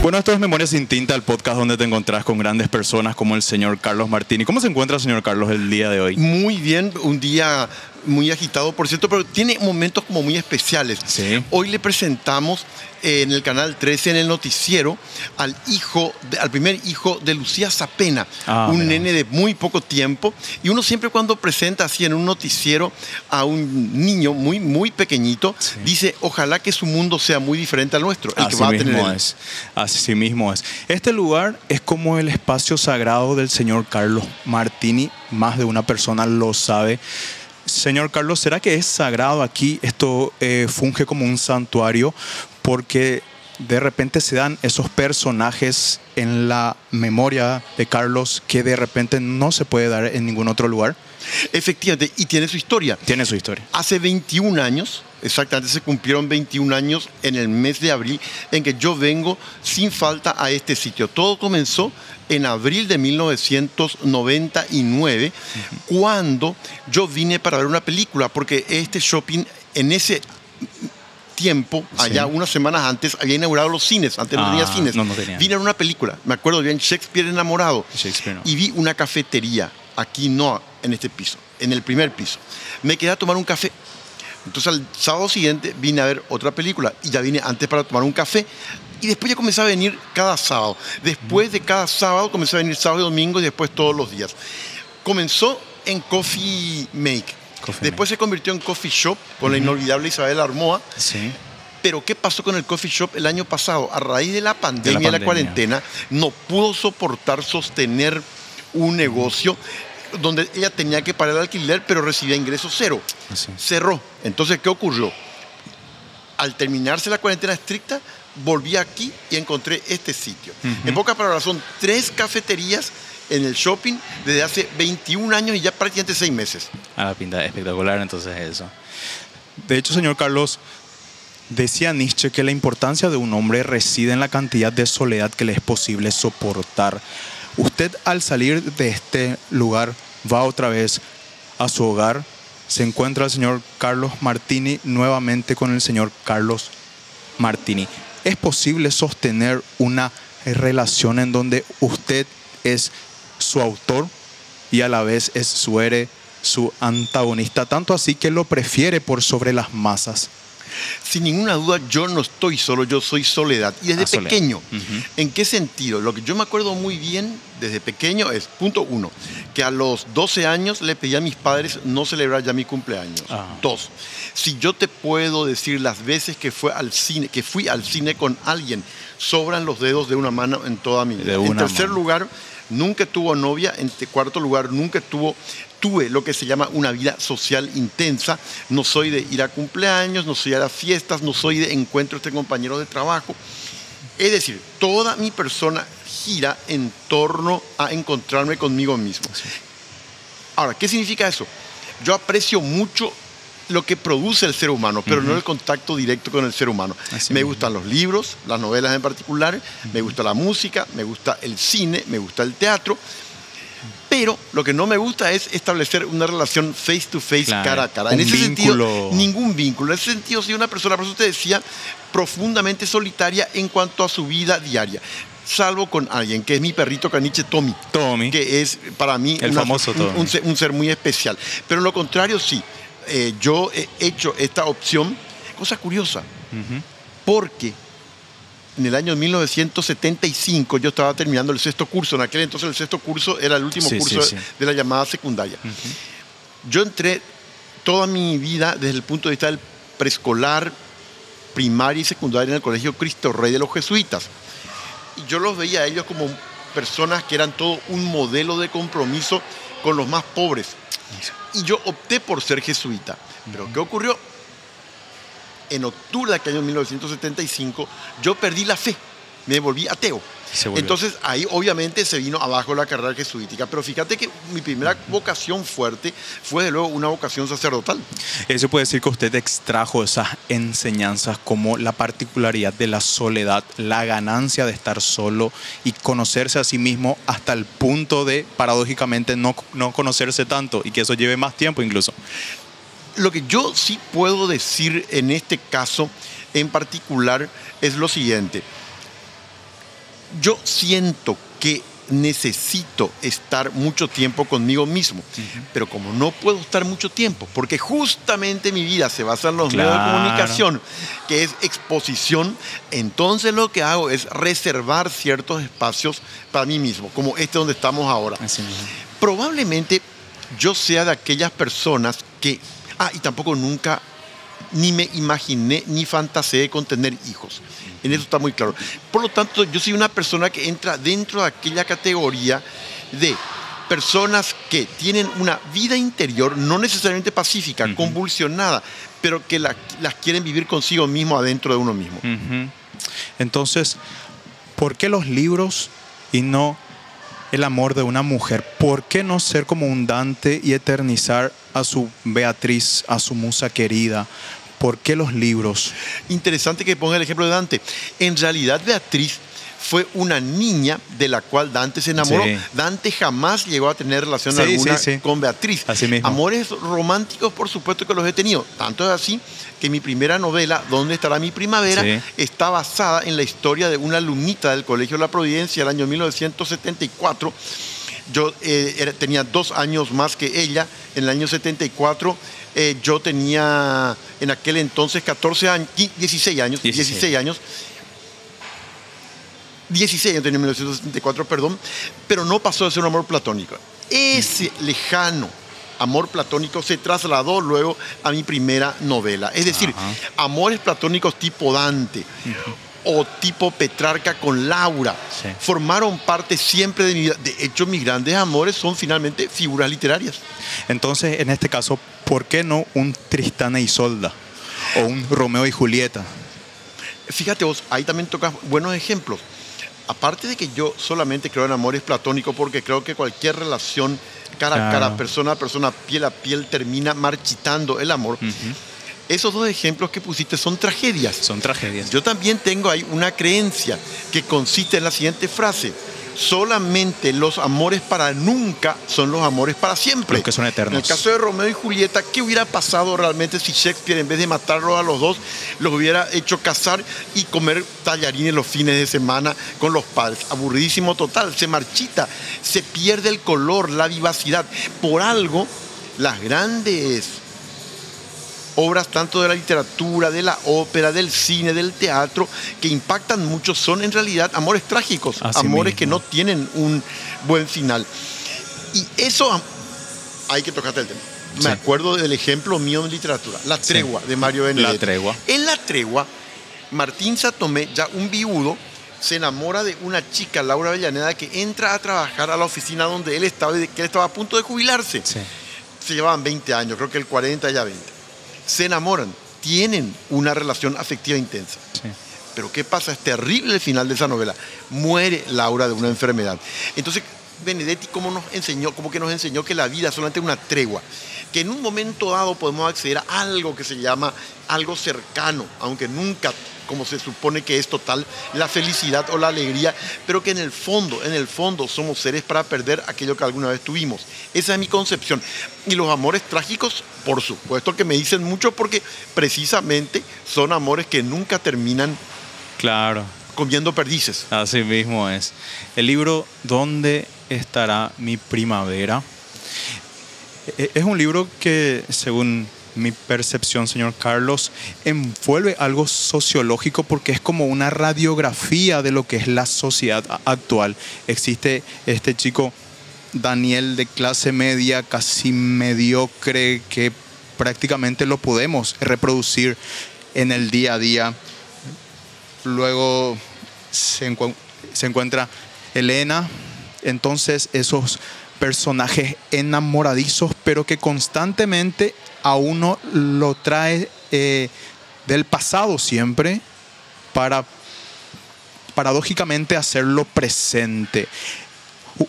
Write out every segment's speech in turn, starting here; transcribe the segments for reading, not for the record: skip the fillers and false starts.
Bueno, esto es Memorias sin Tinta, el podcast donde te encontrás con grandes personas como el señor Carlos Martini. ¿Cómo se encuentra, señor Carlos, el día de hoy? Muy bien, un día muy agitado, por cierto, pero tiene momentos como muy especiales. Sí. Hoy le presentamos en el Canal 13, en el noticiero, al primer hijo de Lucía Zapena, un nene de muy poco tiempo. Y uno siempre cuando presenta así en un noticiero a un niño muy, muy pequeñito, sí, dice, ojalá que su mundo sea muy diferente al nuestro, el así que va a mismo tener él. Es. Así mismo es. Este lugar es como el espacio sagrado del señor Carlos Martini. Más de una persona lo sabe. Señor Carlos, ¿será que es sagrado aquí? Esto funge como un santuario porque de repente se dan esos personajes en la memoria de Carlos que de repente no se puede dar en ningún otro lugar. Efectivamente, y tiene su historia. Tiene su historia. Hace 21 años, exactamente, se cumplieron 21 años en el mes de abril en que yo vengo sin falta a este sitio. Todo comenzó en abril de 1999, cuando yo vine para ver una película, porque este shopping en ese tiempo, allá unas semanas antes, había inaugurado los cines. Antes no tenía cines. No tenía. Vine a ver una película, me acuerdo bien, Shakespeare enamorado. Shakespeare, no. Y vi una cafetería, aquí no, en este piso, en el primer piso. Me quedé a tomar un café. Entonces al sábado siguiente vine a ver otra película y ya vine antes para tomar un café. Y después ya comencé a venir cada sábado. Después de cada sábado comencé a venir sábado y domingo y después todos los días. Comenzó en Coffee Make. Después se convirtió en Coffee Shop con la inolvidable Isabel Armoa. Sí. Pero ¿qué pasó con el Coffee Shop el año pasado? A raíz de la pandemia, de la cuarentena, no pudo soportar sostener un negocio donde ella tenía que pagar el alquiler, pero recibía ingresos cero. Sí. Cerró. Entonces, ¿qué ocurrió? Al terminarse la cuarentena estricta, volví aquí y encontré este sitio. En pocas palabras, son 3 cafeterías en el shopping desde hace 21 años y ya prácticamente 6 meses. La pinta espectacular entonces eso. De hecho, señor Carlos, decía Nietzsche que la importancia de un hombre reside en la cantidad de soledad que le es posible soportar. Usted, al salir de este lugar, va otra vez a su hogar, se encuentra el señor Carlos Martini nuevamente con el señor Carlos Martini. ¿Es posible sostener una relación en donde usted es su autor y a la vez es su héroe, su antagonista, tanto así que lo prefiere por sobre las masas? Sin ninguna duda, yo no estoy solo, yo soy soledad. Y desde pequeño, ¿en qué sentido? Lo que yo me acuerdo muy bien desde pequeño es, punto 1, que a los 12 años le pedí a mis padres no celebrar ya mi cumpleaños. 2, si yo te puedo decir las veces que fui al cine con alguien, sobran los dedos de una mano en toda mi vida. En tercer lugar, nunca tuvo novia. En cuarto lugar, nunca tuve lo que se llama una vida social intensa. No soy de ir a cumpleaños, no soy a las fiestas, no soy de encuentros de compañeros de trabajo. Es decir, toda mi persona gira en torno a encontrarme conmigo mismo. Sí. Ahora, ¿qué significa eso? Yo aprecio mucho lo que produce el ser humano, pero no el contacto directo con el ser humano. Me gustan los libros, las novelas en particular, me gusta la música, me gusta el cine, me gusta el teatro. Pero lo que no me gusta es establecer una relación face to face, cara a cara. En ese sentido, ningún vínculo. En ese sentido, soy una persona, por eso te decía, profundamente solitaria en cuanto a su vida diaria. Salvo con alguien, que es mi perrito caniche Tommy. Que es para mí un ser muy especial. Pero en lo contrario, sí. Yo he hecho esta opción, cosa curiosa, porque en el año 1975 yo estaba terminando el 6º curso. En aquel entonces el 6º curso era el último curso de la llamada secundaria. Yo entré toda mi vida desde el punto de vista del preescolar, primaria y secundaria en el Colegio Cristo Rey de los Jesuitas. Y yo los veía a ellos como personas que eran todo un modelo de compromiso con los más pobres. Y yo opté por ser jesuita. Pero ¿qué ocurrió? En octubre de aquel año 1975, yo perdí la fe, me volví ateo. Entonces ahí obviamente se vino abajo la carrera jesuítica. Pero fíjate que mi primera vocación fuerte fue de luego una vocación sacerdotal. Eso puede decir que usted extrajo esas enseñanzas como la particularidad de la soledad, la ganancia de estar solo y conocerse a sí mismo hasta el punto de, paradójicamente, no conocerse tanto y que eso lleve más tiempo incluso. Lo que yo sí puedo decir en este caso en particular es lo siguiente. Yo siento que necesito estar mucho tiempo conmigo mismo, pero como no puedo estar mucho tiempo, porque justamente mi vida se basa en los medios de comunicación, que es exposición, entonces lo que hago es reservar ciertos espacios para mí mismo, como este donde estamos ahora. Probablemente yo sea de aquellas personas que, y tampoco nunca ni me imaginé ni fantaseé con tener hijos. En eso está muy claro. Por lo tanto, yo soy una persona que entra dentro de aquella categoría de personas que tienen una vida interior, no necesariamente pacífica, convulsionada, pero que las quieren vivir consigo mismo, adentro de uno mismo. Entonces, ¿por qué los libros y no el amor de una mujer? ¿Por qué no ser como un Dante y eternizar a su Beatriz, a su musa querida? ¿Por qué los libros? Interesante que ponga el ejemplo de Dante. En realidad, Beatriz fue una niña de la cual Dante se enamoró. Sí. Dante jamás llegó a tener relación alguna con Beatriz. Así mismo. Amores románticos, por supuesto que los he tenido. Tanto es así que mi primera novela, ¿Dónde estará mi primavera?, está basada en la historia de una alumnita del Colegio La Providencia del año 1974. Yo tenía 2 años más que ella. En el año 74 yo tenía en aquel entonces 14 años, 16 años. 16 años en 1964, perdón, pero no pasó de ser un amor platónico. Ese lejano amor platónico se trasladó luego a mi primera novela. Es decir, amores platónicos tipo Dante o tipo Petrarca con Laura formaron parte siempre de mi vida. De hecho, mis grandes amores son finalmente figuras literarias. Entonces, en este caso, ¿por qué no un Tristán e Isolda o un Romeo y Julieta? Fíjate vos, ahí también tocas buenos ejemplos. Aparte de que yo solamente creo en amores platónicos, porque creo que cualquier relación cara a cara, persona a persona, piel a piel, termina marchitando el amor. Esos 2 ejemplos que pusiste son tragedias. Son tragedias. Yo también tengo ahí una creencia que consiste en la siguiente frase: solamente los amores para nunca son los amores para siempre. Los que son eternos. En el caso de Romeo y Julieta, ¿qué hubiera pasado realmente si Shakespeare, en vez de matarlos a los dos, los hubiera hecho casar y comer tallarines los fines de semana con los padres? Aburridísimo total, se marchita, se pierde el color, la vivacidad. Por algo, las grandes obras tanto de la literatura, de la ópera, del cine, del teatro, que impactan mucho, son en realidad amores trágicos, amores que no tienen un buen final. Y eso hay que tocarte el tema. Me acuerdo del ejemplo mío en literatura, La Tregua, de Mario Benedetti. La Tregua. En La Tregua, Martín Satomé, ya un viudo, se enamora de una chica, Laura Avellaneda, que entra a trabajar a la oficina donde él estaba, y que él estaba a punto de jubilarse. Se llevaban 20 años, creo que el 40 ya 20. Se enamoran, tienen una relación afectiva intensa. Pero ¿qué pasa? Es terrible el final de esa novela. Muere Laura de una enfermedad. Entonces, Benedetti como que nos enseñó que la vida es solamente una tregua, que en un momento dado podemos acceder a algo que se llama algo cercano, aunque nunca, como se supone que es total, la felicidad o la alegría, pero que en el fondo somos seres para perder aquello que alguna vez tuvimos. Esa es mi concepción. Y los amores trágicos, por supuesto que me dicen mucho, porque precisamente son amores que nunca terminan comiendo perdices. Así mismo es. El libro ¿Dónde estará mi primavera? Es un libro que, según mi percepción, señor Carlos, envuelve algo sociológico, porque es como una radiografía de lo que es la sociedad actual. Existe este chico Daniel, de clase media, casi mediocre, que prácticamente lo podemos reproducir en el día a día. Luego se encuentra Elena. Entonces, esos personajes enamoradizos, pero que constantemente a uno lo trae del pasado siempre para paradójicamente hacerlo presente.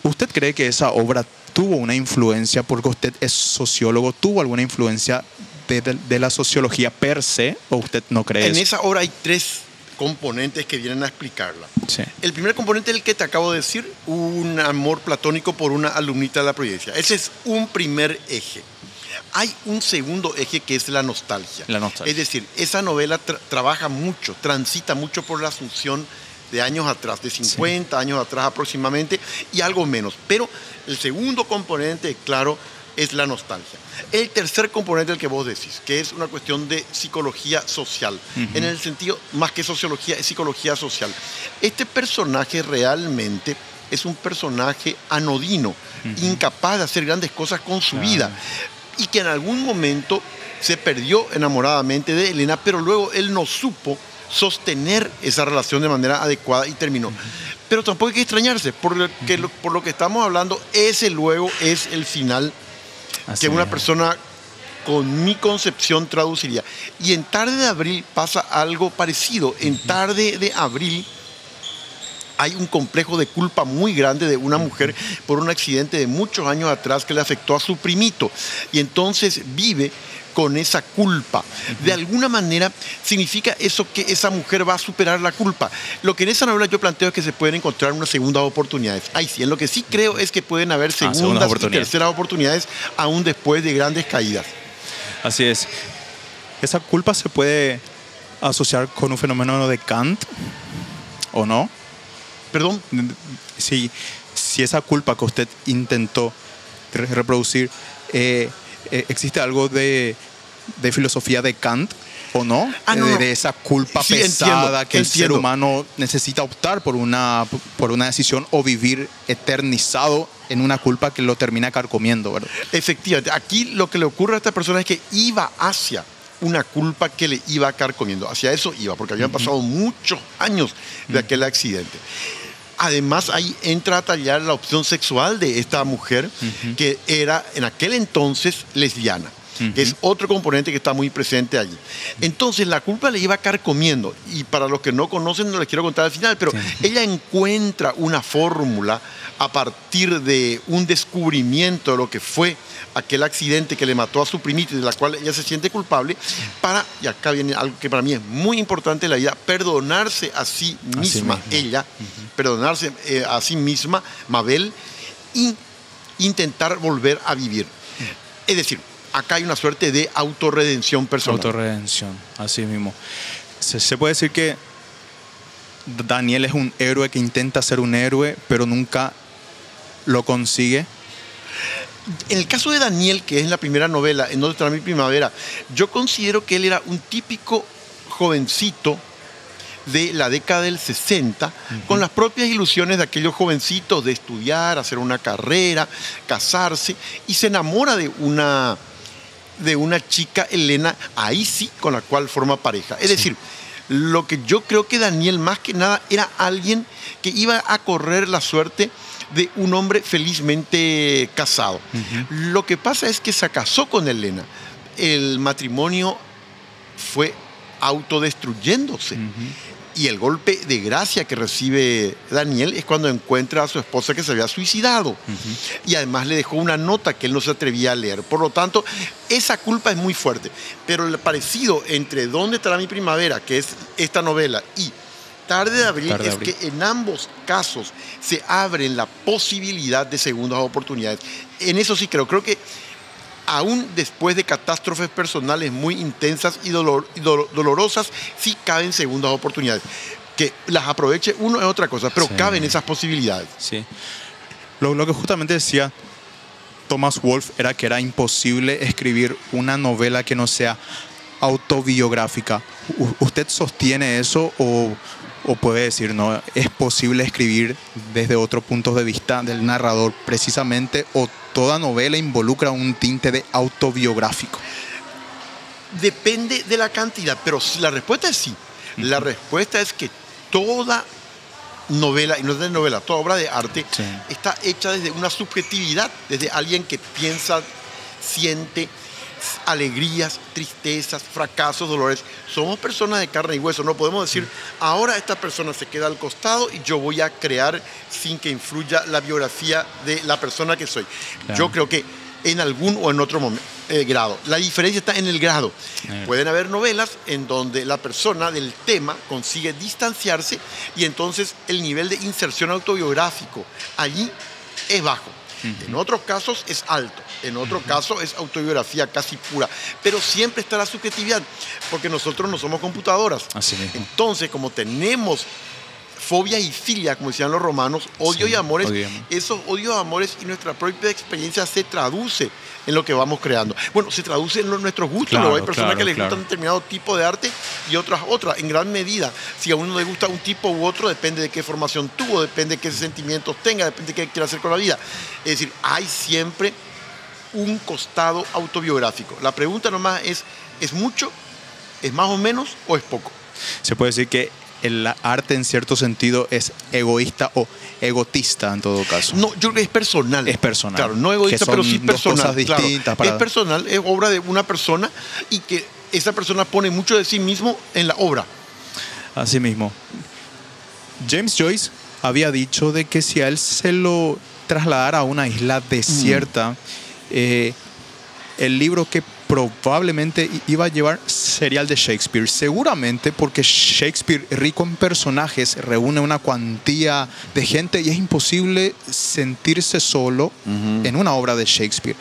¿Usted cree que esa obra tuvo una influencia, porque usted es sociólogo, tuvo alguna influencia de la sociología per se, o usted no cree eso? En esa obra hay 3 componentes que vienen a explicarla. El primer componente es el que te acabo de decir, un amor platónico por una alumnita de La Providencia. Ese es un primer eje. Hay un segundo eje que es la nostalgia. Es decir, esa novela trabaja mucho, transita mucho por la asunción de años atrás, de 50 años atrás aproximadamente, y algo menos. Pero el segundo componente, claro, es la nostalgia. El tercer componente, el que vos decís, que es una cuestión de psicología social. En el sentido, más que sociología, es psicología social. Este personaje realmente es un personaje anodino, incapaz de hacer grandes cosas con su vida, y que en algún momento se perdió enamoradamente de Elena, pero luego él no supo sostener esa relación de manera adecuada y terminó. Pero tampoco hay que extrañarse, por lo que estamos hablando, ese luego es el final que una persona con mi concepción traduciría. Y en Tarde de Abril pasa algo parecido. En Tarde de Abril hay un complejo de culpa muy grande de una mujer por un accidente de muchos años atrás que le afectó a su primito. Y entonces vive con esa culpa. De alguna manera significa eso que esa mujer va a superar la culpa. Lo que en esa novela yo planteo es que se pueden encontrar unas segundas oportunidades. Ahí sí, en lo que sí creo es que pueden haber segundas y terceras oportunidades aún después de grandes caídas. Así es. ¿Esa culpa se puede asociar con un fenómeno de Kant o no? ¿Perdón? Si esa culpa que usted intentó reproducir, ¿existe algo de filosofía de Kant o no? De esa culpa pesada que el ser humano necesita optar por una decisión o vivir eternizado en una culpa que lo termina carcomiendo, ¿verdad? Efectivamente. Aquí lo que le ocurre a esta persona es que iba hacia una culpa que le iba carcomiendo. Hacia eso iba, porque habían pasado muchos años de aquel accidente. Además, ahí entra a tallar la opción sexual de esta mujer, que era en aquel entonces lesbiana, que es otro componente que está muy presente allí. Entonces, la culpa le iba carcomiendo, y para los que no conocen, no les quiero contar al final, pero ella encuentra una fórmula a partir de un descubrimiento de lo que fue aquel accidente que le mató a su primito y de la cual ella se siente culpable, para, y acá viene algo que para mí es muy importante en la vida, perdonarse a sí misma, perdonarse a sí misma, Mabel, y intentar volver a vivir. Es decir, acá hay una suerte de autorredención personal. Autorredención, así mismo. Se puede decir que Daniel es un héroe que intenta ser un héroe, pero nunca lo consigue. En el caso de Daniel, que es la primera novela, En Dónde Estará Mi Primavera, yo considero que él era un típico jovencito de la década del 60, con las propias ilusiones de aquellos jovencitos de estudiar, hacer una carrera, casarse, y se enamora de una chica, Elena, ahí sí, con la cual forma pareja. Es decir, lo que yo creo que Daniel más que nada era alguien que iba a correr la suerte de un hombre felizmente casado. Lo que pasa es que se casó con Elena. El matrimonio fue autodestruyéndose. Y el golpe de gracia que recibe Daniel es cuando encuentra a su esposa que se había suicidado. Y además le dejó una nota que él no se atrevía a leer. Por lo tanto, esa culpa es muy fuerte. Pero el parecido entre Dónde Estará Mi Primavera, que es esta novela, y Tarde de Abril, es que en ambos casos se abren la posibilidad de segundas oportunidades. En eso sí creo que aún después de catástrofes personales muy intensas y dolorosas, sí caben segundas oportunidades. Que las aproveche uno es otra cosa, pero caben esas posibilidades. Sí. Lo que justamente decía Thomas Wolfe era que era imposible escribir una novela que no sea autobiográfica. ¿Usted sostiene eso o puede decir, no, es posible escribir desde otro punto de vista del narrador precisamente, o toda novela involucra un tinte de autobiográfico? Depende de la cantidad, pero la respuesta es sí. La respuesta es que toda novela, y no es de novela, toda obra de arte está hecha desde una subjetividad, desde alguien que piensa, siente alegrías, tristezas, fracasos, dolores. Somos personas de carne y hueso. No podemos decir, ahora esta persona se queda al costado y yo voy a crear sin que influya la biografía de la persona que soy. Yo creo que en algún o en otro grado. La diferencia está en el grado. Pueden haber novelas en donde la persona del tema consigue distanciarse y entonces el nivel de inserción autobiográfico allí es bajo. En otros casos es alto, en otro caso es autobiografía casi pura, pero siempre está la subjetividad, porque nosotros no somos computadoras. Así mismo. Entonces, como tenemos fobia y filia, como decían los romanos, odio y amores. Esos odios, amores y nuestra propia experiencia se traduce en lo que vamos creando. Bueno, se traduce en nuestros gustos. Claro, hay personas que les gustan determinado tipo de arte y otras. En gran medida, si a uno le gusta un tipo u otro, depende de qué formación tuvo, depende de qué sentimientos tenga, depende de qué quiera hacer con la vida. Es decir, hay siempre un costado autobiográfico. La pregunta nomás ¿es mucho, es más o menos o es poco? Se puede decir que el arte en cierto sentido es egoísta o egotista en todo caso. No, yo creo que es personal. Es personal. Claro, no egoísta, pero sí personal. Cosas distintas. Claro. Es personal, es obra de una persona y que esa persona pone mucho de sí mismo en la obra. Así mismo. James Joyce había dicho de que si a él se lo trasladara a una isla desierta, el libro que probablemente iba a llevar sería el de Shakespeare. Seguramente porque Shakespeare, rico en personajes, reúne una cuantía de gente y es imposible sentirse solo en una obra de Shakespeare.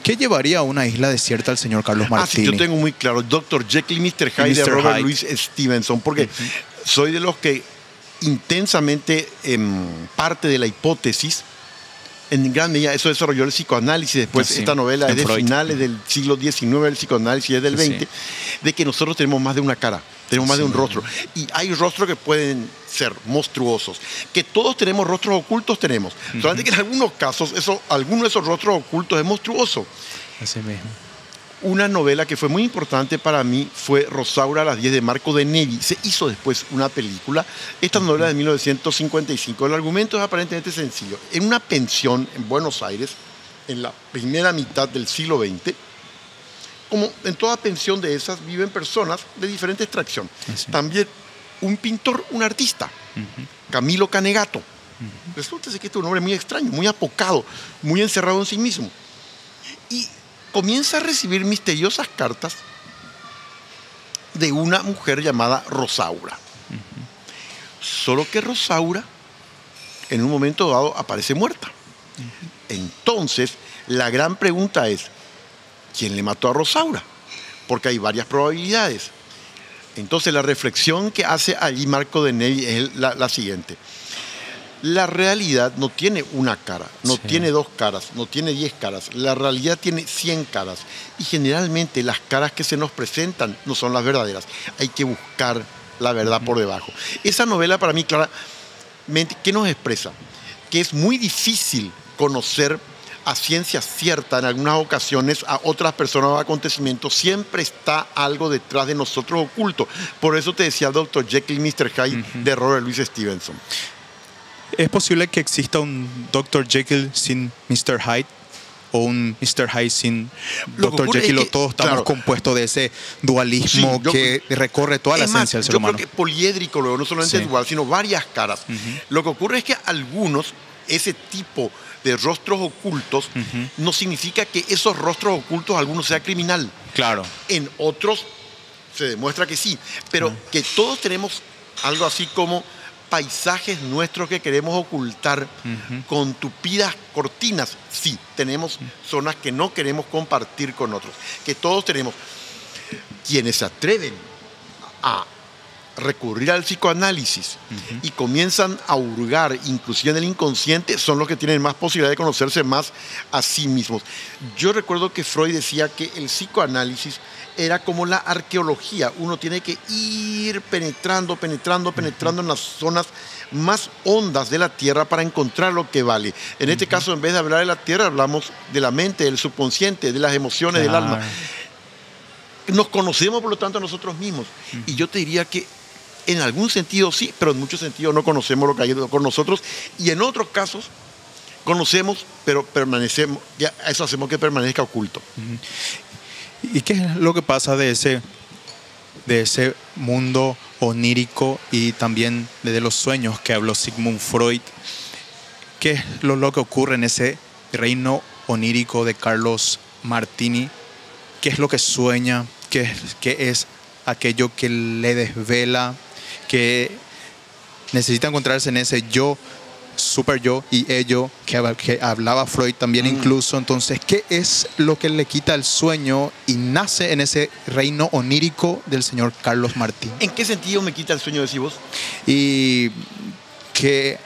¿Qué llevaría a una isla desierta al señor Carlos Martini? Sí, yo tengo muy claro. Dr. Jekyll y Mr. Hyde de Robert Louis Stevenson, porque soy de los que intensamente parte de la hipótesis. En gran medida eso desarrolló el psicoanálisis. Después esta novela es de finales del siglo XIX, el psicoanálisis es del XX, de que nosotros tenemos más de una cara, tenemos más de un rostro. Y hay rostros que pueden ser monstruosos. Que todos tenemos rostros ocultos, tenemos. Solamente que en algunos casos, alguno de esos rostros ocultos es monstruoso. Así mismo. Una novela que fue muy importante para mí fue Rosaura a las 10 de Marco de Nevi. Se hizo después una película. Esta novela de 1955. El argumento es aparentemente sencillo. En una pensión en Buenos Aires, en la primera mitad del siglo XX, como en toda pensión de esas, viven personas de diferente extracción. También un pintor, un artista, Camilo Canegato. Resulta que este es un hombre muy extraño, muy apocado, muy encerrado en sí mismo. Y comienza a recibir misteriosas cartas de una mujer llamada Rosaura. Solo que Rosaura, en un momento dado, aparece muerta. Entonces, la gran pregunta es, ¿quién le mató a Rosaura? Porque hay varias probabilidades. Entonces, la reflexión que hace allí Marco de Nevi es la siguiente. La realidad no tiene una cara, no tiene dos caras, no tiene 10 caras. La realidad tiene 100 caras. Y generalmente las caras que se nos presentan no son las verdaderas. Hay que buscar la verdad por debajo. Esa novela para mí, claramente, ¿qué nos expresa? Que es muy difícil conocer a ciencia cierta en algunas ocasiones a otras personas o acontecimientos. Siempre está algo detrás de nosotros oculto. Por eso te decía Dr. Jekyll y Mr. Hyde de Robert Louis Stevenson. ¿Es posible que exista un Dr. Jekyll sin Mr. Hyde? ¿O un Mr. Hyde sin Dr. Jekyll? ¿O todos estamos compuestos de ese dualismo que recorre toda la esencia del ser humano? Yo creo que poliédrico, luego, no solamente dual, sino varias caras. Lo que ocurre es que algunos, ese tipo de rostros ocultos, no significa que esos rostros ocultos algunos sea criminal. Claro. En otros se demuestra que sí, pero que todos tenemos algo así como paisajes nuestros que queremos ocultar con tupidas cortinas. Sí, tenemos zonas que no queremos compartir con otros, que todos tenemos. Quienes se atreven a recurrir al psicoanálisis y comienzan a hurgar, inclusive en el inconsciente, son los que tienen más posibilidad de conocerse más a sí mismos. Yo recuerdo que Freud decía que el psicoanálisis era como la arqueología. Uno tiene que ir penetrando en las zonas más hondas de la tierra para encontrar lo que vale. En este caso, en vez de hablar de la tierra, hablamos de la mente, del subconsciente, de las emociones, del alma. Nos conocemos, por lo tanto, a nosotros mismos. Y yo te diría que en algún sentido sí, pero en muchos sentidos no conocemos lo que hay con nosotros. Y en otros casos conocemos, pero permanecemos, ya eso hacemos que permanezca oculto. ¿Y qué es lo que pasa de ese mundo onírico y también de los sueños que habló Sigmund Freud? ¿Qué es lo que ocurre en ese reino onírico de Carlos Martini? ¿Qué es lo que sueña? ¿Qué es aquello que le desvela? Que necesita encontrarse en ese yo, super yo y ello que hablaba Freud también incluso. Entonces, ¿qué es lo que le quita el sueño y nace en ese reino onírico del señor Carlos Martini? ¿En qué sentido me quita el sueño, decís vos? Y que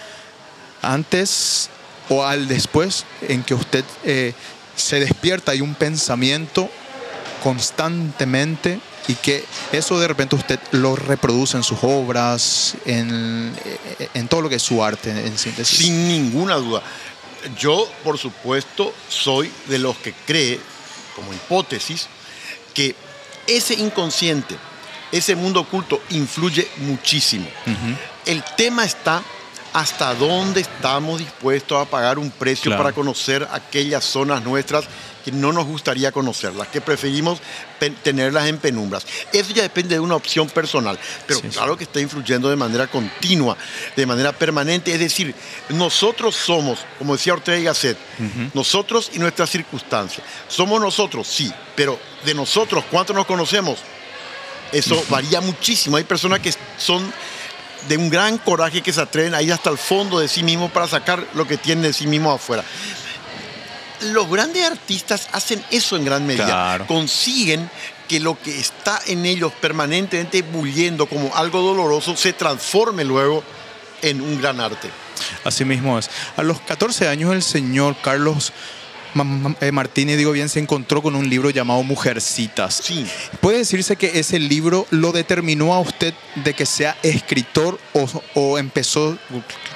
antes o al después en que usted se despierta hay un pensamiento constantemente y que eso de repente usted lo reproduce en sus obras, en todo lo que es su arte, en síntesis? Sin ninguna duda. Yo, por supuesto, soy de los que cree, como hipótesis, que ese inconsciente, ese mundo oculto influye muchísimo. El tema está hasta dónde estamos dispuestos a pagar un precio para conocer aquellas zonas nuestras que no nos gustaría conocerlas, que preferimos tenerlas en penumbras. Eso ya depende de una opción personal, pero claro que está influyendo de manera continua, de manera permanente. Es decir, nosotros somos, como decía Ortega y Gasset, nosotros y nuestras circunstancias. Somos nosotros, sí, pero de nosotros, ¿cuánto nos conocemos? Eso varía muchísimo. Hay personas que son de un gran coraje, que se atreven a ir hasta el fondo de sí mismos para sacar lo que tienen de sí mismos afuera. Los grandes artistas hacen eso en gran medida. Consiguen que lo que está en ellos permanentemente bulliendo como algo doloroso se transforme luego en un gran arte. Así mismo es. A los 14 años el señor Carlos Martínez, digo bien, se encontró con un libro llamado Mujercitas. Sí. ¿Puede decirse que ese libro lo determinó a usted de que sea escritor o empezó?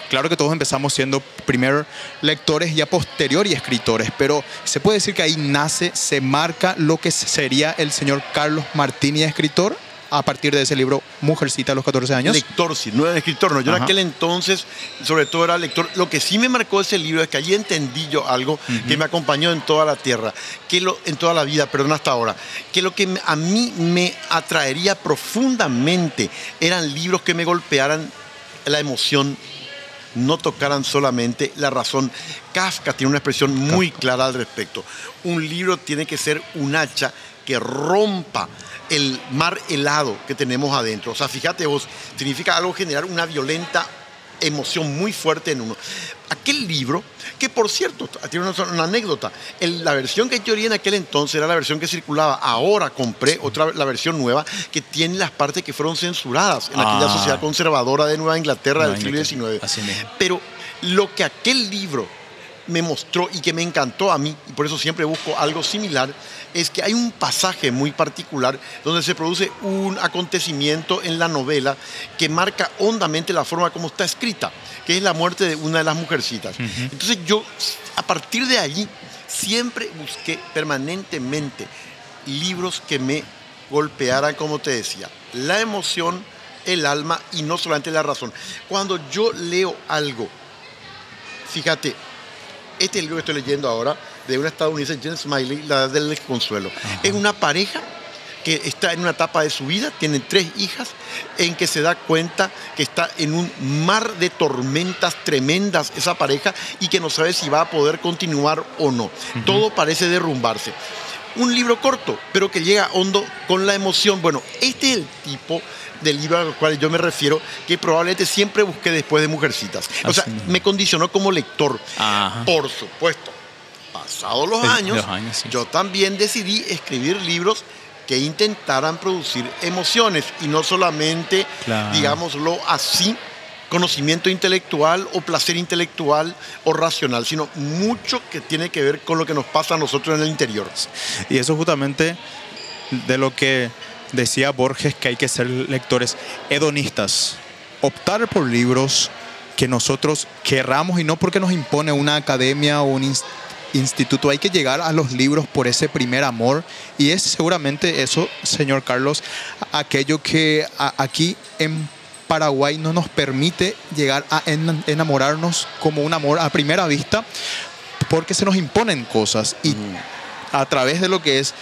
Claro que todos empezamos siendo primero lectores y a posteriori escritores, pero se puede decir que ahí nace, se marca lo que sería el señor Carlos Martínez escritor a partir de ese libro Mujercita a los 14 años. Lector, sí, no era escritor, no. Yo en aquel entonces, sobre todo, era lector. Lo que sí me marcó ese libro es que allí entendí yo algo que me acompañó en toda la tierra, en toda la vida, perdón, hasta ahora, que lo que a mí me atraería profundamente eran libros que me golpearan la emoción, no tocaran solamente la razón. Kafka tiene una expresión muy clara al respecto. Un libro tiene que ser un hacha que rompa el mar helado que tenemos adentro. O sea, fíjate vos, significa algo generar una violenta emoción muy fuerte en uno. Aquel libro, que por cierto, tiene una anécdota, la versión que yo leí en aquel entonces era la versión que circulaba. Ahora compré la versión nueva que tiene las partes que fueron censuradas en aquella sociedad conservadora de Nueva Inglaterra del siglo XIX. Así mismo. Pero lo que aquel libro me mostró y que me encantó a mí, y por eso siempre busco algo similar, es que hay un pasaje muy particular donde se produce un acontecimiento en la novela que marca hondamente la forma como está escrita, que es la muerte de una de las mujercitas. Entonces yo, a partir de allí, siempre busqué permanentemente libros que me golpearan, como te decía, la emoción, el alma y no solamente la razón. Cuando yo leo algo, fíjate, este libro que estoy leyendo ahora, de una estadounidense, Jen Smiley, La Edad del Desconsuelo. Es una pareja que está en una etapa de su vida, tienen 3 hijas, en que se da cuenta que está en un mar de tormentas tremendas esa pareja y que no sabe si va a poder continuar o no. Todo parece derrumbarse. Un libro corto, pero que llega hondo con la emoción. Bueno, este es el tipo de libro al cual yo me refiero, que probablemente siempre busqué después de Mujercitas. O sea, me condicionó como lector. Por supuesto, pasados los años, sí, yo también decidí escribir libros que intentaran producir emociones y no solamente, digámoslo así, conocimiento intelectual o placer intelectual o racional, sino mucho que tiene que ver con lo que nos pasa a nosotros en el interior. Y eso justamente de lo que decía Borges, que hay que ser lectores hedonistas, optar por libros que nosotros querramos y no porque nos impone una academia o un instituto. Hay que llegar a los libros por ese primer amor, y es seguramente eso, señor Carlos, aquello que aquí en Paraguay no nos permite llegar a enamorarnos como un amor a primera vista, porque se nos imponen cosas y a través de lo que es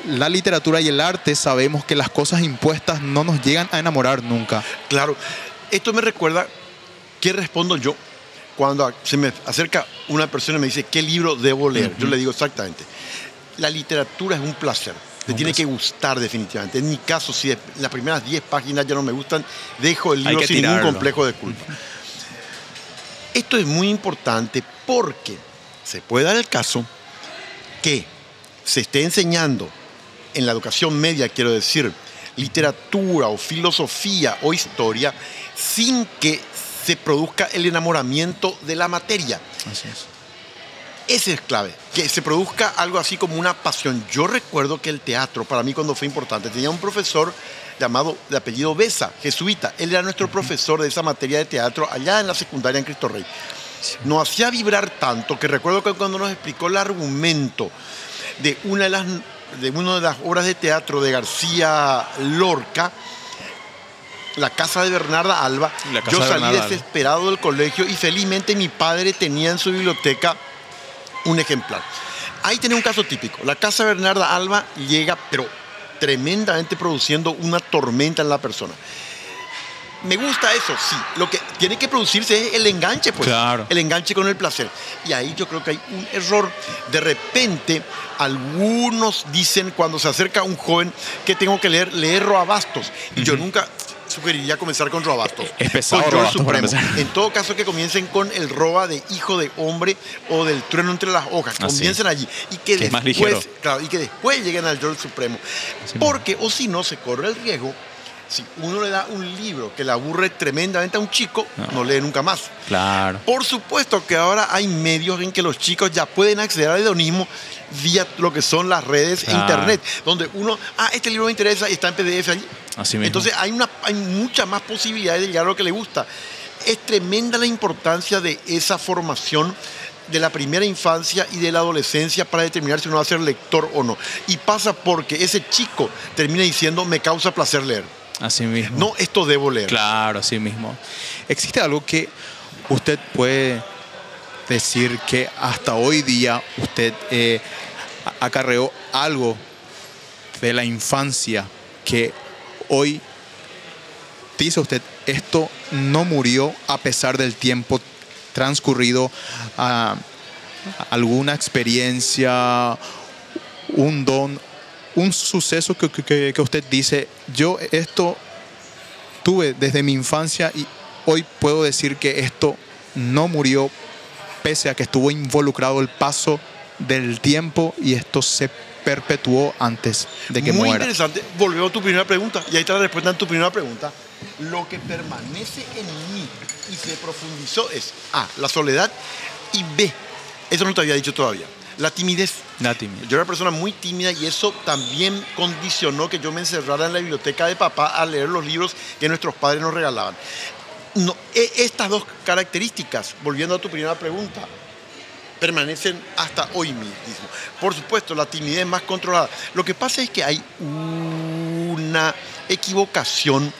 la literatura y el arte sabemos que las cosas impuestas no nos llegan a enamorar nunca. Claro, esto me recuerda qué respondo yo cuando se me acerca una persona y me dice ¿qué libro debo leer? Yo le digo exactamente, la literatura es un placer. Te tiene que gustar definitivamente. En mi caso, si las primeras 10 páginas ya no me gustan, dejo el libro sin ningún complejo de culpa. Esto es muy importante porque se puede dar el caso que se esté enseñando en la educación media, quiero decir, literatura o filosofía o historia, sin que se produzca el enamoramiento de la materia. Así es. Ese es clave, que se produzca algo así como una pasión. Yo recuerdo que el teatro, para mí cuando fue importante, tenía un profesor llamado de apellido Besa, jesuita. Él era nuestro profesor de esa materia de teatro allá en la secundaria en Cristo Rey. Nos hacía vibrar tanto que recuerdo que cuando nos explicó el argumento de una de las obras de teatro de García Lorca, La casa de Bernarda Alba, yo salí desesperado del colegio y felizmente mi padre tenía en su biblioteca un ejemplar. Ahí tenía un caso típico. La casa de Bernarda Alba llega, pero tremendamente produciendo una tormenta en la persona. Me gusta eso, sí. Lo que tiene que producirse es el enganche, pues. Claro. El enganche con el placer. Y ahí yo creo que hay un error. De repente, algunos dicen cuando se acerca un joven que tengo que leer Roabastos. Y yo nunca sugeriría comenzar con Roabastos. Es pesado con George Roabastos Supremo. En todo caso, que comiencen con el Roa de Hijo de Hombre o del Trueno entre las hojas. Comiencen allí. Y que después, es más ligero. Claro, y que después lleguen al George Supremo. Porque, o si no, se corre el riesgo. Si uno le da un libro que le aburre tremendamente a un chico, no lee nunca más. Claro. Por supuesto que ahora hay medios en que los chicos ya pueden acceder al hedonismo vía lo que son las redes e internet, donde uno, este libro me interesa y está en PDF allí. Así mismo. Entonces hay muchas más posibilidades de llegar a lo que le gusta. Es tremenda la importancia de esa formación de la primera infancia y de la adolescencia para determinar si uno va a ser lector o no. Y pasa porque ese chico termina diciendo, me causa placer leer. Así mismo. No, esto debo leer. Claro, así mismo. ¿Existe algo que usted puede decir que hasta hoy día usted acarreó algo de la infancia que hoy dice usted, esto no murió a pesar del tiempo transcurrido, alguna experiencia, un don, un suceso que usted dice, yo esto tuve desde mi infancia y hoy puedo decir que esto no murió pese a que estuvo involucrado el paso del tiempo y esto se perpetuó antes de que muera? Muy interesante. Volvemos a tu primera pregunta y ahí está la respuesta en tu primera pregunta. Lo que permanece en mí y se profundizó es A, la soledad, y B, eso no te había dicho todavía, la timidez. Yo era una persona muy tímida y eso también condicionó que yo me encerrara en la biblioteca de papá a leer los libros que nuestros padres nos regalaban. No, estas dos características, volviendo a tu primera pregunta, permanecen hasta hoy mismo. Por supuesto, la timidez más controlada. Lo que pasa es que hay una equivocación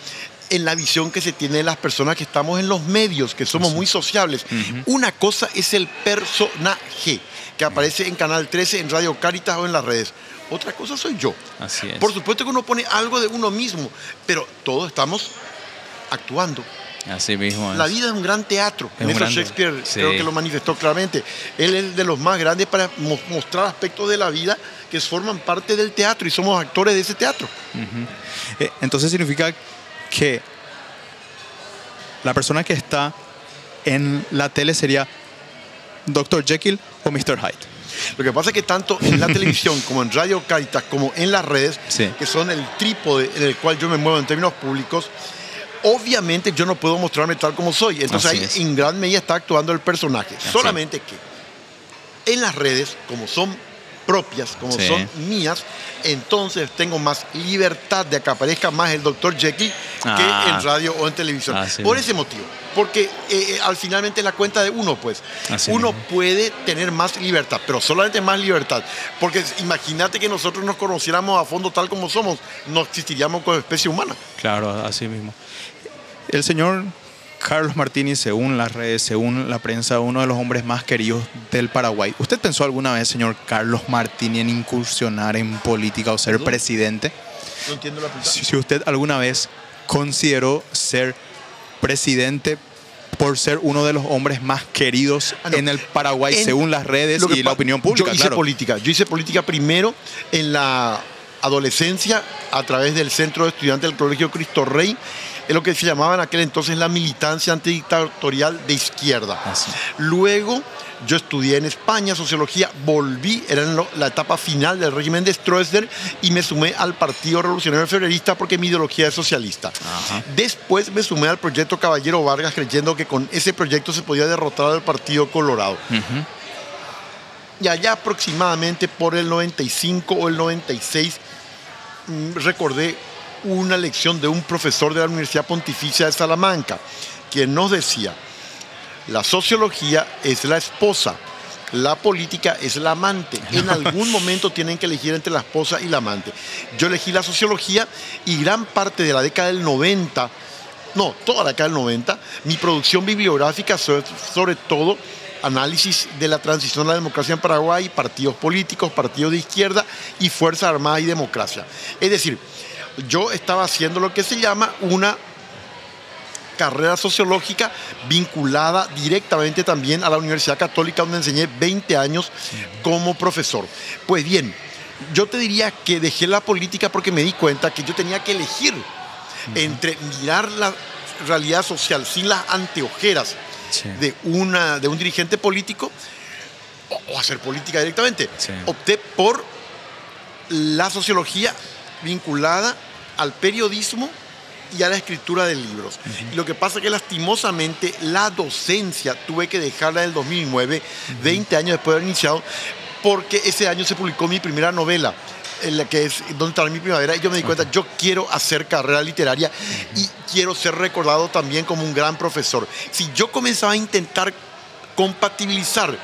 en la visión que se tiene de las personas que estamos en los medios, que somos muy sociables. Una cosa es el personaje que aparece en Canal 13, en Radio Cáritas o en las redes. Otra cosa soy yo. Así es. Por supuesto que uno pone algo de uno mismo, pero todos estamos actuando. Así mismo es. La vida es un gran teatro. En eso Shakespeare creo que lo manifestó claramente. Él es de los más grandes para mostrar aspectos de la vida que forman parte del teatro y somos actores de ese teatro. Entonces significa que la persona que está en la tele sería Dr. Jekyll o Mr. Hyde. Lo que pasa es que tanto en la televisión como en Radio Cáritas como en las redes, que son el trípode en el cual yo me muevo en términos públicos, obviamente yo no puedo mostrarme tal como soy. Entonces ahí en gran medida está actuando el personaje. Solamente que en las redes, como son propias, como son mías, entonces tengo más libertad de que aparezca más el Dr. Jekyll que en radio o en televisión. Por ese motivo. Porque al finalmente es la cuenta de uno, pues. Uno puede tener más libertad, pero solamente más libertad. Porque imagínate que nosotros nos conociéramos a fondo tal como somos, no existiríamos como especie humana. Claro, así mismo. El señor Carlos Martini, según las redes, según la prensa, uno de los hombres más queridos del Paraguay. ¿Usted pensó alguna vez, señor Carlos Martini, en incursionar en política o ser presidente? No entiendo la pregunta. Si usted alguna vez consideró ser presidente por ser uno de los hombres más queridos en el Paraguay, según las redes y la opinión pública. Yo hice política primero en la adolescencia a través del Centro de Estudiantes del Colegio Cristo Rey. es lo que se llamaba en aquel entonces la militancia antidictatorial de izquierda. Así. Luego yo estudié en España sociología, volví, era en la etapa final del régimen de Stroessner y me sumé al Partido Revolucionario Federalista porque mi ideología es socialista. Ajá. Después me sumé al proyecto Caballero Vargas creyendo que con ese proyecto se podía derrotar al Partido Colorado. Y allá aproximadamente por el 95 o el 96 recordé una lección de un profesor de la Universidad Pontificia de Salamanca, quien nos decía: la sociología es la esposa, la política es la amante. En algún momento tienen que elegir entre la esposa y la amante. Yo elegí la sociología y gran parte de la década del 90, no, toda la década del 90, mi producción bibliográfica, sobre todo análisis de la transición a la democracia en Paraguay, partidos políticos, partidos de izquierda y Fuerzas Armadas y democracia. Es decir, yo estaba haciendo lo que se llama una carrera sociológica vinculada directamente también a la Universidad Católica, donde enseñé 20 años como profesor. Pues bien, yo te diría que dejé la política porque me di cuenta que yo tenía que elegir entre mirar la realidad social sin las anteojeras de un dirigente político o hacer política directamente. Opté por la sociología vinculada al periodismo y a la escritura de libros. Y lo que pasa es que lastimosamente la docencia tuve que dejarla en el 2009, 20 años después de haber iniciado, porque ese año se publicó mi primera novela, en la que es Donde está mi primavera, y yo me di cuenta, yo quiero hacer carrera literaria y quiero ser recordado también como un gran profesor. Si yo comenzaba a intentar compatibilizar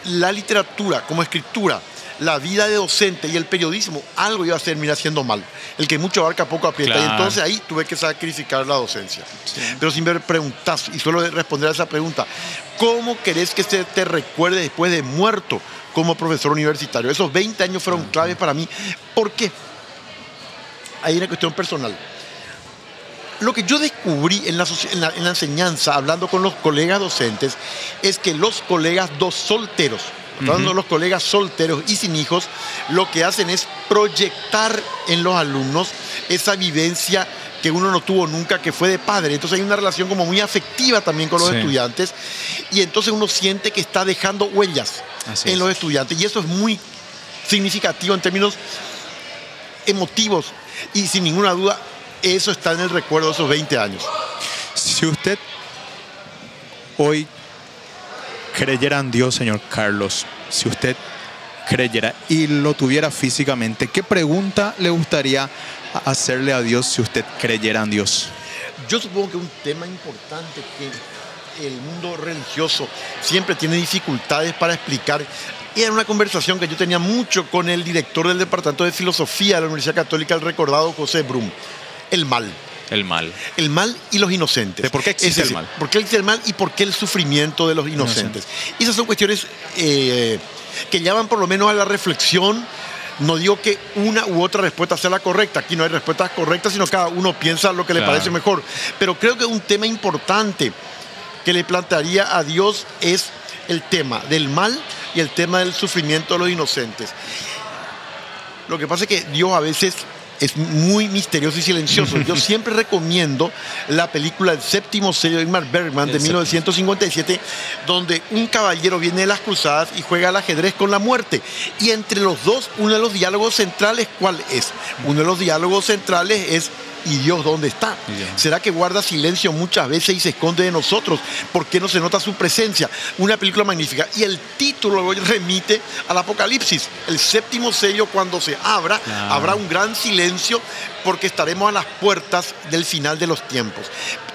la literatura como escritura, la vida de docente y el periodismo, algo iba a terminar haciendo mal. El que mucho abarca poco aprieta. Claro. Y entonces ahí tuve que sacrificar la docencia. Sí. Pero si me preguntas, y suelo responder a esa pregunta, ¿cómo querés que se te recuerde después de muerto como profesor universitario? Esos 20 años fueron claves para mí. ¿Por qué? Hay una cuestión personal. Lo que yo descubrí en la enseñanza, hablando con los colegas docentes, es que los colegas solteros, hablando de los colegas solteros y sin hijos, lo que hacen es proyectar en los alumnos esa vivencia que uno no tuvo nunca, que fue de padre. Entonces hay una relación como muy afectiva también con los estudiantes, y entonces uno siente que está dejando huellas en los estudiantes, y eso es muy significativo en términos emotivos, y sin ninguna duda eso está en el recuerdo de esos 20 años. Si usted hoy creyera en Dios, señor Carlos, si usted creyera y lo tuviera físicamente, ¿qué pregunta le gustaría hacerle a Dios si usted creyera en Dios? Yo supongo que un tema importante que el mundo religioso siempre tiene dificultades para explicar. Era una conversación que yo tenía mucho con el director del Departamento de Filosofía de la Universidad Católica, el recordado José Brum. El mal. El mal. El mal y los inocentes. ¿De por qué existe el mal? ¿Por qué existe el mal y por qué el sufrimiento de los inocentes? Y esas son cuestiones que llaman por lo menos a la reflexión. No digo que una u otra respuesta sea la correcta. Aquí no hay respuestas correctas, sino cada uno piensa lo que le parece mejor. Pero creo que un tema importante que le plantearía a Dios es el tema del mal y el tema del sufrimiento de los inocentes. Lo que pasa es que Dios a veces es muy misterioso y silencioso. Yo siempre recomiendo la película El séptimo sello de Ingmar Bergman de 1957, donde un caballero viene de las cruzadas y juega al ajedrez con la muerte. Y entre los dos, uno de los diálogos centrales, ¿cuál es? Uno de los diálogos centrales es: ¿y Dios dónde está? ¿Será que guarda silencio muchas veces y se esconde de nosotros? ¿Por qué no se nota su presencia? Una película magnífica. Y el título remite al Apocalipsis. El séptimo sello, cuando se abra, habrá un gran silencio, porque estaremos a las puertas del final de los tiempos.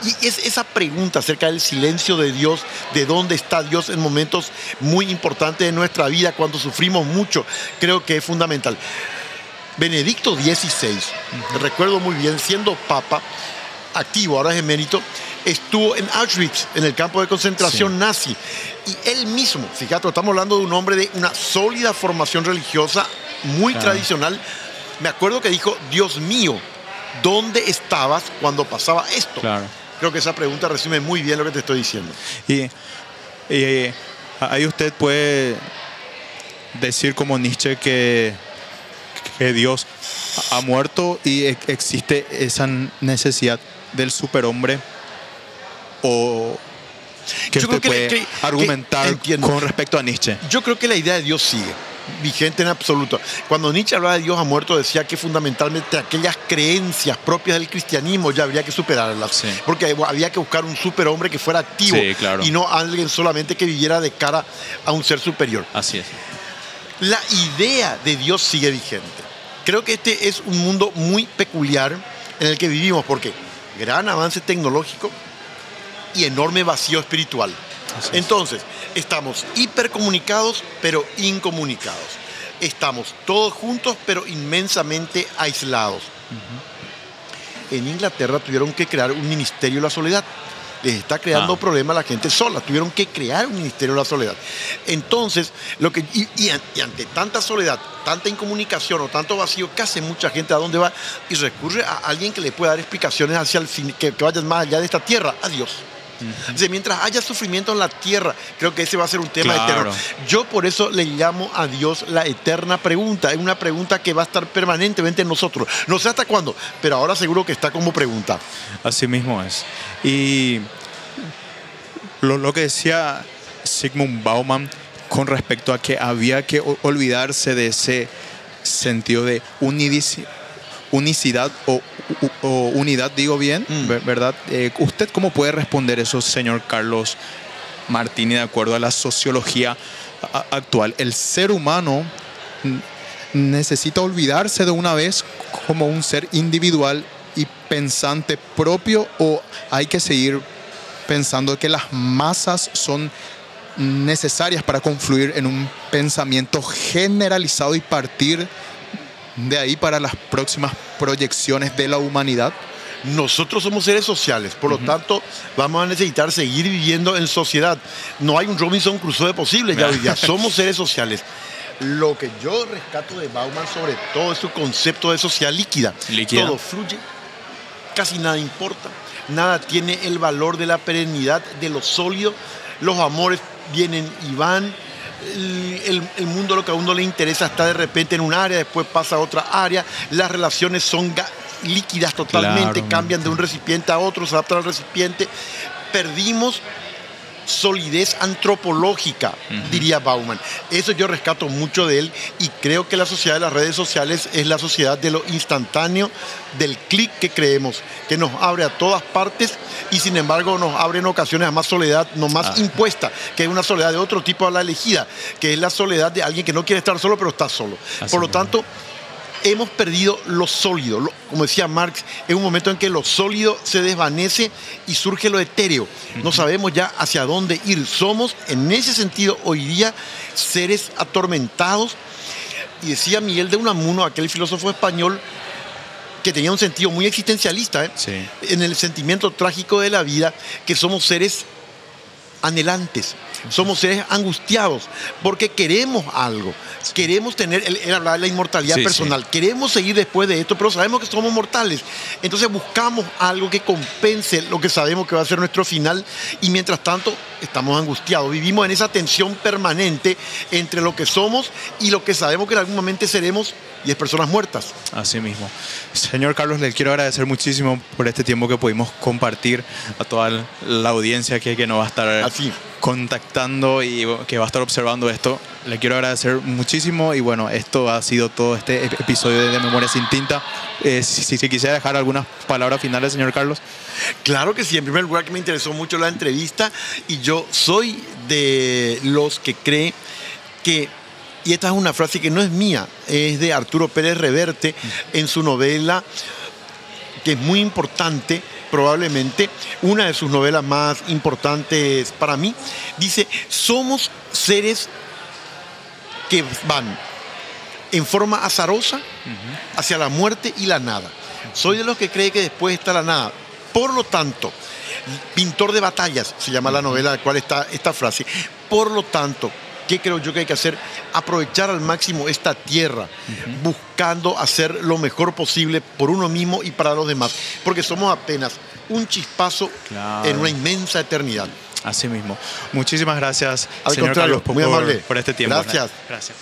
Y es esa pregunta acerca del silencio de Dios, de dónde está Dios en momentos muy importantes de nuestra vida, cuando sufrimos mucho, creo que es fundamental. Benedicto XVI, recuerdo muy bien, siendo papa, activo, ahora es emérito, estuvo en Auschwitz, en el campo de concentración nazi. Y él mismo, fíjate, estamos hablando de un hombre de una sólida formación religiosa, muy tradicional. Me acuerdo que dijo: Dios mío, ¿dónde estabas cuando pasaba esto? Creo que esa pregunta resume muy bien lo que te estoy diciendo. Y ahí usted puede decir como Nietzsche que Dios ha muerto y existe esa necesidad del superhombre? ¿O qué usted puede argumentar con respecto a Nietzsche? Yo creo que la idea de Dios sigue vigente en absoluto. Cuando Nietzsche hablaba de Dios ha muerto, decía que fundamentalmente aquellas creencias propias del cristianismo ya habría que superarlas. Sí. Porque había que buscar un superhombre que fuera activo, sí, claro, y no alguien solamente que viviera de cara a un ser superior. Así es. La idea de Dios sigue vigente. Creo que este es un mundo muy peculiar en el que vivimos, porque gran avance tecnológico y enorme vacío espiritual. Entonces, estamos hipercomunicados, pero incomunicados. Estamos todos juntos, pero inmensamente aislados. En Inglaterra tuvieron que crear un ministerio de la soledad. Les está creando problemas a la gente sola. Tuvieron que crear un ministerio de la soledad. Entonces, y ante tanta soledad, tanta incomunicación o tanto vacío, ¿qué hace mucha gente? ¿A dónde va? Y recurre a alguien que le pueda dar explicaciones hacia el fin, que vayan más allá de esta tierra, a Dios. Mientras haya sufrimiento en la tierra, creo que ese va a ser un tema eterno. Yo por eso le llamo a Dios la eterna pregunta. Es una pregunta que va a estar permanentemente en nosotros. No sé hasta cuándo, pero ahora seguro que está como pregunta. Así mismo es. Y lo que decía Zygmunt Bauman con respecto a que había que olvidarse de ese sentido de unicidad o unidad, digo bien, ¿verdad? ¿Usted cómo puede responder eso, señor Carlos Martini, de acuerdo a la sociología actual? ¿El ser humano necesita olvidarse de una vez como un ser individual y pensante propio, o hay que seguir pensando que las masas son necesarias para confluir en un pensamiento generalizado y partir de ahí para las próximas proyecciones de la humanidad? Nosotros somos seres sociales, por lo tanto vamos a necesitar seguir viviendo en sociedad. No hay un Robinson Crusoe posible ya hoy día, somos seres sociales. Lo que yo rescato de Bauman sobre todo es su concepto de sociedad líquida. Todo fluye, casi nada importa, nada tiene el valor de la perennidad, de lo sólido. Los amores vienen y van. El mundo, lo que a uno le interesa, está de repente en un área, después pasa a otra área. Las relaciones son líquidas totalmente, cambian de un recipiente a otro, se adaptan al recipiente. Perdimos solidez antropológica, diría Bauman. Eso yo rescato mucho de él, y creo que la sociedad de las redes sociales es la sociedad de lo instantáneo, del clic que creemos, que nos abre a todas partes y sin embargo nos abre en ocasiones a más soledad, no más impuesta, que es una soledad de otro tipo a la elegida, que es la soledad de alguien que no quiere estar solo pero está solo. Por lo tanto, hemos perdido lo sólido. Como decía Marx, es un momento en que lo sólido se desvanece y surge lo etéreo. No sabemos ya hacia dónde ir. Somos, en ese sentido, hoy día, seres atormentados. Y decía Miguel de Unamuno, aquel filósofo español, que tenía un sentido muy existencialista, en el sentimiento trágico de la vida, que somos seres anhelantes, somos seres angustiados, porque queremos algo, queremos tener, él hablaba de la inmortalidad personal, queremos seguir después de esto, pero sabemos que somos mortales, entonces buscamos algo que compense lo que sabemos que va a ser nuestro final, y mientras tanto estamos angustiados, vivimos en esa tensión permanente entre lo que somos y lo que sabemos que en algún momento seremos, y es personas muertas. Así mismo. Señor Carlos, le quiero agradecer muchísimo por este tiempo que pudimos compartir, a toda la audiencia que nos va a estar contactando y que va a estar observando esto. Le quiero agradecer muchísimo, y bueno, esto ha sido todo este episodio de Memoria sin Tinta. Si quisiera dejar algunas palabras finales, señor Carlos. Claro que sí. En primer lugar, que me interesó mucho la entrevista, y yo soy de los que cree que, y esta es una frase que no es mía, es de Arturo Pérez Reverte, en su novela, que es muy importante, probablemente una de sus novelas más importantes para mí. Dice: somos seres que van en forma azarosa hacia la muerte y la nada. Soy de los que cree que después está la nada. Por lo tanto, Pintor de batallas se llama la novela, en la cual está esta frase. Por lo tanto, ¿qué creo yo que hay que hacer? Aprovechar al máximo esta tierra, buscando hacer lo mejor posible por uno mismo y para los demás, porque somos apenas un chispazo en una inmensa eternidad. Así mismo. Muchísimas gracias, al señor contrario, Carlos, muy amable. por este tiempo. Gracias. Gracias.